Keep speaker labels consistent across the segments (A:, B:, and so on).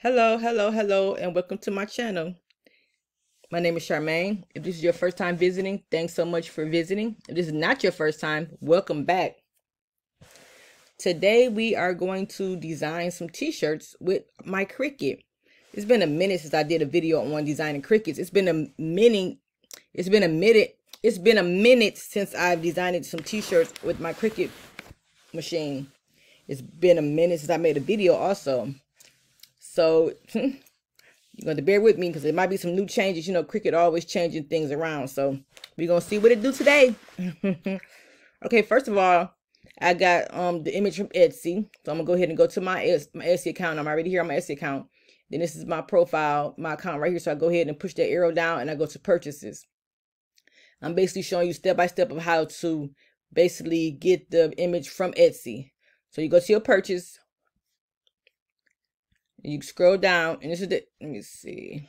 A: Hello, and welcome to my channel. My name is Charmaine. If this is your first time visiting, thanks so much for visiting. If this is not your first time, welcome back. Today we are going to design some t-shirts with my Cricut. It's been a minute since I did a video on designing Cricuts. It's been a minute since I've designed some t-shirts with my Cricut machine. It's been a minute since I made a video also. So you're going to bear with me because there might be some new changes. You know, Cricut always changing things around. So we're going to see what it do today. Okay, first of all, I got the image from Etsy. So I'm going to go ahead and go to my Etsy account. I'm already here on my Etsy account. Then this is my profile, my account right here. So I go ahead and push that arrow down and I go to purchases. I'm basically showing you step by step of how to basically get the image from Etsy. So you go to your purchase. You scroll down, and this is the, let me see.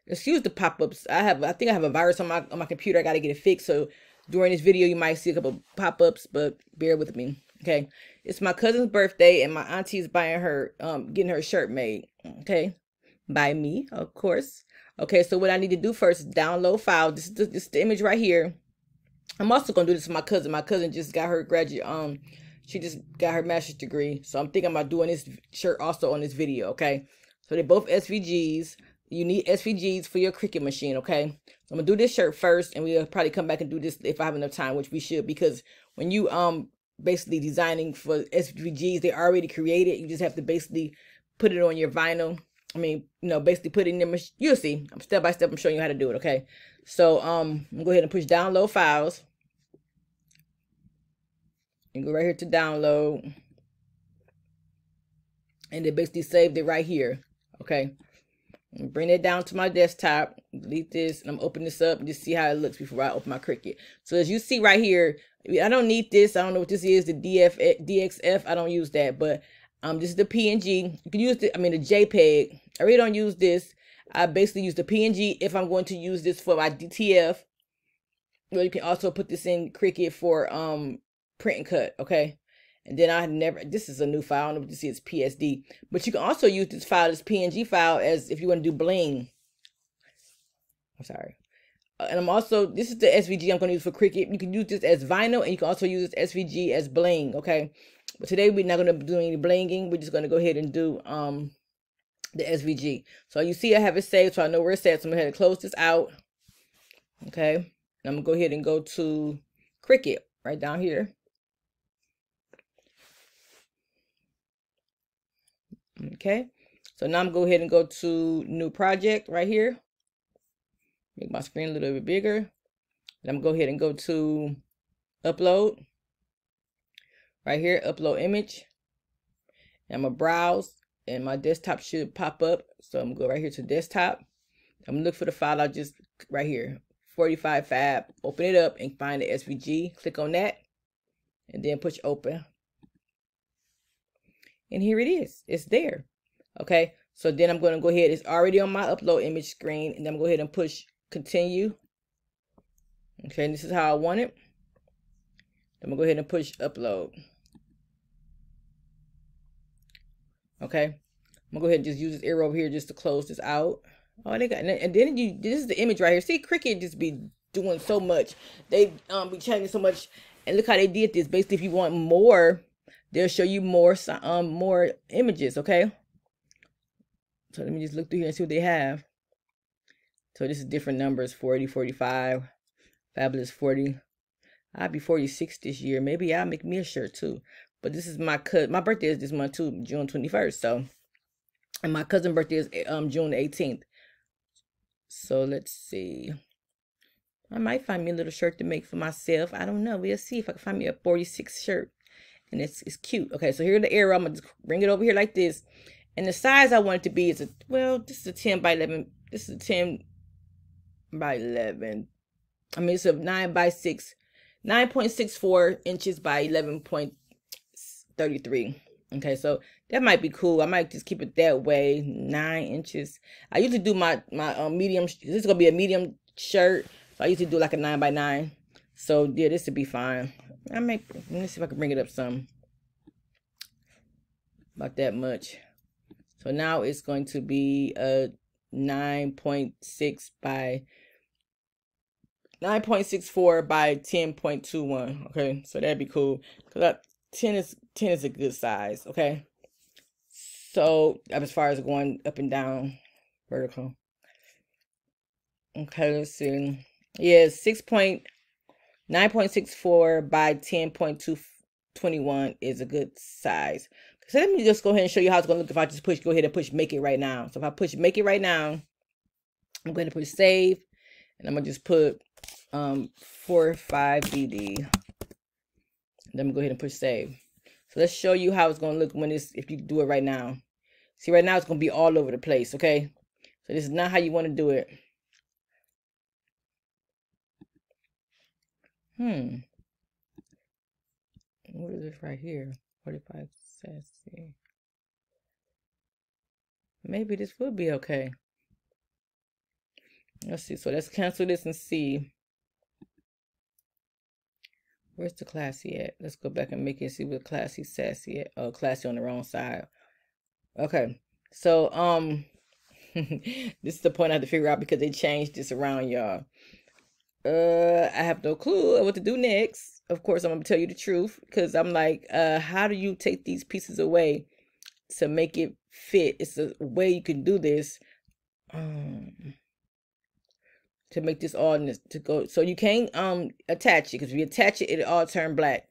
A: Excuse the pop-ups. I think I have a virus on my computer. I got to get it fixed. So during this video, you might see a couple pop-ups, but bear with me. Okay. It's my cousin's birthday, and my auntie is buying her, getting her shirt made. Okay. By me, of course. Okay. So what I need to do first is download file. This is the image right here. I'm also going to do this for my cousin. My cousin just got her graduate, she just got her master's degree. So I'm thinking about doing this shirt also on this video, okay? So they're both SVGs. You need SVGs for your Cricut machine, okay? So I'm going to do this shirt first, and we'll probably come back and do this if I have enough time, which we should, because when you basically designing for SVGs, they're already created. You just have to basically put it on your vinyl. I mean, you know, basically put it in the, you'll see. Step by step, I'm showing you how to do it, okay? So I'm going to go ahead and push download files. And go right here to download. And they basically saved it right here. Okay. Bring it down to my desktop. Delete this. And I'm opening this up and just see how it looks before I open my Cricut. So as you see right here, I don't need this. I don't know what this is. The DXF. I don't use that. But this is the PNG. You can use the JPEG. I really don't use this. I basically use the PNG if I'm going to use this for my DTF. Well, you can also put this in Cricut for print and cut, okay? And then this is a new file. I don't know what you see, it's PSD. But you can also use this file, this PNG file, as if you want to do bling. I'm sorry. And I'm also, this is the SVG I'm going to use for Cricut. You can use this as vinyl, and you can also use this SVG as bling, okay? But today we're not going to be doing any blinging. We're just going to go ahead and do the SVG. So you see I have it saved, so I know where it's at. So I'm going to go ahead and close this out, okay? And I'm going to go ahead and go to Cricut right down here. Okay, so now I'm going to go ahead and go to new project right here. Make my screen a little bit bigger. And I'm going to go ahead and go to upload. Right here, upload image. And I'm going to browse and my desktop should pop up. So I'm going to go right here to desktop. I'm going to look for the file I just, right here, 45 fab. Open it up and find the SVG. Click on that and then push open. And here it is. It's there. Okay. So then I'm going to go ahead. It's already on my upload image screen. And then I'm going to go ahead and push continue. Okay. And this is how I want it. I'm going to go ahead and push upload. Okay. I'm going to go ahead and just use this arrow over here just to close this out. Oh, they got, and then this is the image right here. See, Cricut just be doing so much. They be changing so much. And look how they did this. Basically, if you want more, they'll show you more images, okay? So let me just look through here and see what they have. So this is different numbers, 40, 45, fabulous 40. I'll be 46 this year. Maybe I'll make me a shirt too. But this is my birthday is this month too, June 21st. So, and my cousin's birthday is June 18th. So let's see. I might find me a little shirt to make for myself. I don't know. We'll see if I can find me a 46 shirt. And it's cute. Okay, so here's the arrow. I'm going to just bring it over here like this. And the size I want it to be is this is a 10 by 11. This is a 10 by 11. I mean, it's a 9.64 inches by 11.33. Okay, so that might be cool. I might just keep it that way, 9 inches. I usually do my medium. This is going to be a medium shirt. So I usually do like a 9 by 9. So yeah, this would be fine. Let me see if I can bring it up some. About that much. So now it's going to be a 9.6 by 9.64 by 10.21. Okay, so that'd be cool because 10 is a good size. Okay, so as far as going up and down vertical. Okay, let's see. Yeah, 9.64 by 10.221 is a good size. So let me just go ahead and show you how it's gonna look if I just go ahead and push make it right now. So if I push make it right now, I'm going to push save, and I'm gonna just put 45BD. Then I'm gonna go ahead and push save. So let's show you how it's gonna look if you do it right now. See, right now it's gonna be all over the place. Okay, so this is not how you want to do it. What is this right here? 45 sassy. Maybe this would be okay. Let's see. So let's cancel this and see. Where's the classy at? Let's go back and make it see what classy sassy at. Oh, classy on the wrong side. Okay. So this is the point I have to figure out because they changed this around, y'all. I have no clue what to do next. Of course, I'm gonna tell you the truth because I'm like, how do you take these pieces away to make it fit? It's a way you can do this to make this all to go. So you can't attach it because if you attach it, it'll all turn black.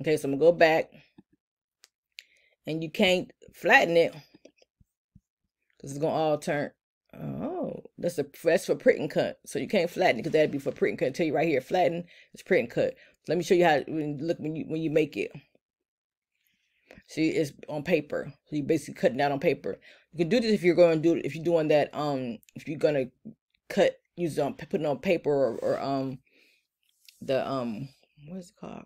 A: Okay, so I'm gonna go back, and you can't flatten it because it's gonna all turn. Oh, that's for print and cut. So you can't flatten it because that'd be for print and cut. I'll tell you right here, flatten is print and cut. Let me show you how look when you make it. See, it's on paper. So you're basically cutting out on paper. You can do this if you're going to do if you're doing that. If you're gonna cut, use put it on paper or the what is it called?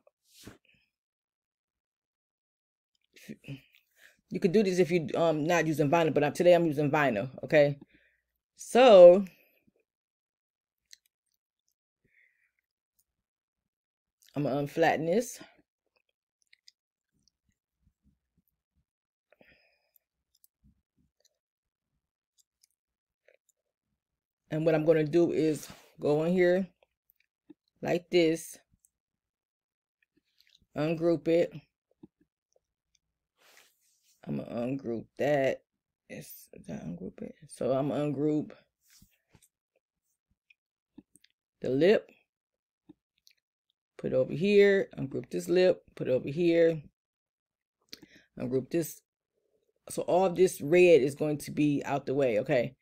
A: You could do this if you not using vinyl, but today I'm using vinyl. Okay, so I'm gonna unflatten this. And what I'm going to do is go in here like this, ungroup it. I'm going to ungroup that. Ungroup it. So I'm going to ungroup the lip, put it over here, ungroup this lip, put it over here, ungroup this. So all of this red is going to be out the way, okay?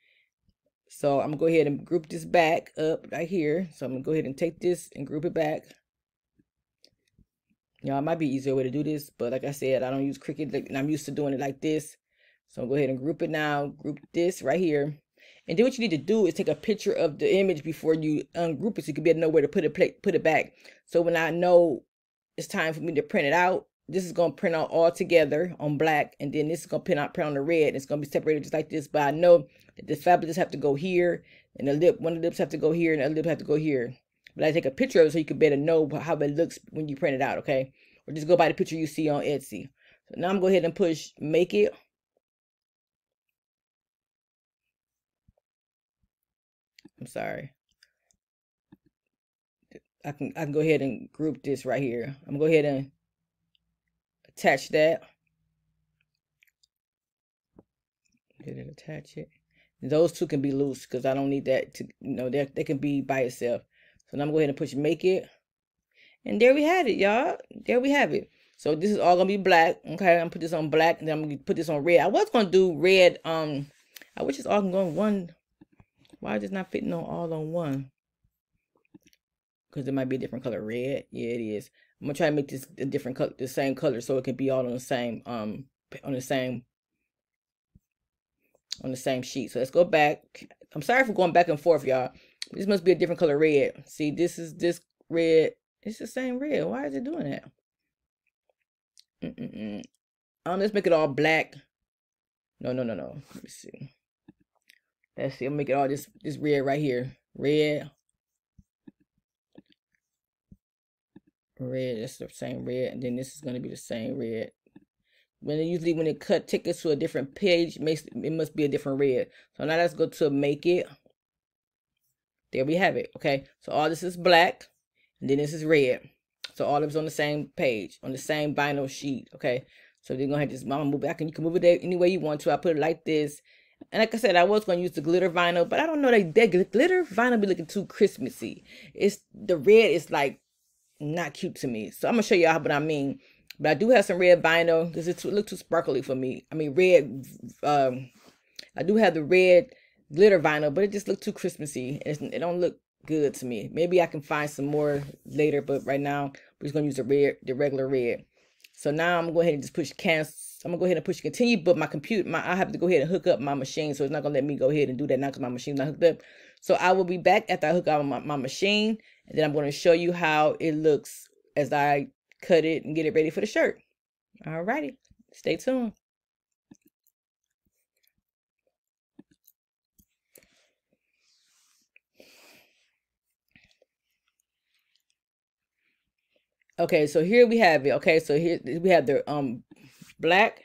A: So I'm gonna go ahead and group this back up right here. So I'm gonna go ahead and take this and group it back. You know, it might be easier way to do this, but like I said, I don't use Cricut and I'm used to doing it like this. So I'll go ahead and group it now, group this right here. And then what you need to do is take a picture of the image before you ungroup it so you can be able to know where to put it back. So when I know it's time for me to print it out, this is going to print out all together on black, and then this is going to print on the red. It's going to be separated just like this, but I know that the fabulous have to go here, and one of the lips have to go here, and the other lip have to go here. But I take a picture of it so you can better know how it looks when you print it out, okay? Or just go by the picture you see on Etsy. So now I'm going to go ahead and push make it. I'm sorry. I can go ahead and group this right here. I'm going to go ahead and attach that. Did it attach it? Those two can be loose because I don't need that to, you know, they can be by itself. So now I'm going to go ahead and push make it. And there we have it, y'all. There we have it. So this is all going to be black. Okay, I'm going to put this on black, and then I'm going to put this on red. I was going to do red. I wish it's all can go on one. Why is it not fitting on all on one? Because it might be a different color. Red. Yeah, it is. I'm going to try to make this a different color, the same color, so it can be all on the same, on the same sheet. So let's go back. I'm sorry for going back and forth, y'all. This must be a different color red. See, this is this red. It's the same red. Why is it doing that? Let's make it all black. No. Let me see. Let's see. I'll make it all this red right here. Red. That's the same red. And then this is going to be the same red. usually when it take us to a different page, it must be a different red. So now let's go to make it. There we have it. Okay, so all this is black, and then this is red. So all of it's on the same page, on the same vinyl sheet. Okay, so they're gonna have this. I'm gonna move back, and you can move it any way you want to. I put it like this, and like I said, I was gonna use the glitter vinyl, but I don't know, that glitter vinyl be looking too Christmassy. It's the red is like not cute to me. So I'm gonna show y'all what I mean. But I do have some red vinyl because it look too sparkly for me. I mean red. I do have the red glitter vinyl, but it just looked too Christmassy. It don't look good to me. Maybe I can find some more later, but right now we're just gonna use the regular red. So now I'm gonna go ahead and just push cancel. I'm gonna go ahead and push continue, but my computer, I have to go ahead and hook up my machine, so it's not gonna let me go ahead and do that now because my machine's not hooked up. So I will be back after I hook up my machine, and then I'm gonna show you how it looks as I cut it and get it ready for the shirt. Alrighty, stay tuned. Okay, so here we have it. Okay, so here we have the black.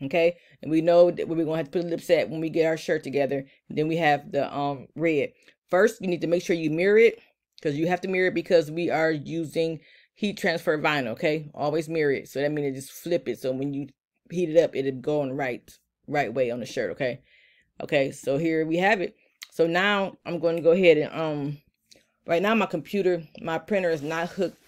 A: Okay, and we know that we're gonna have to put lips at when we get our shirt together. And then we have the red. First, you need to make sure you mirror it, because you have to mirror it because we are using heat transfer vinyl. Okay, always mirror it. So that means just flip it, so when you heat it up, it'll go on the right way on the shirt. Okay, okay, so here we have it. So now I'm going to go ahead and right now my printer is not hooked.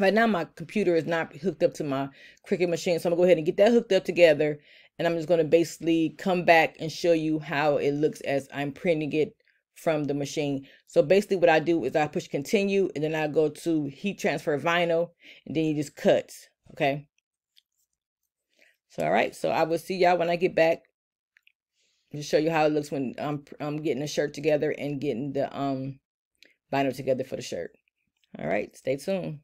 A: Right now my computer is not hooked up to my Cricut machine, so I'm gonna go ahead and get that hooked up together, and I'm just gonna basically come back and show you how it looks as I'm printing it from the machine. So basically what I do is I push continue, and then I go to heat transfer vinyl, and then you just cut. Okay, so all right, so I will see y'all when I get back to show you how it looks when I'm getting the shirt together and getting the vinyl together for the shirt. All right, stay tuned.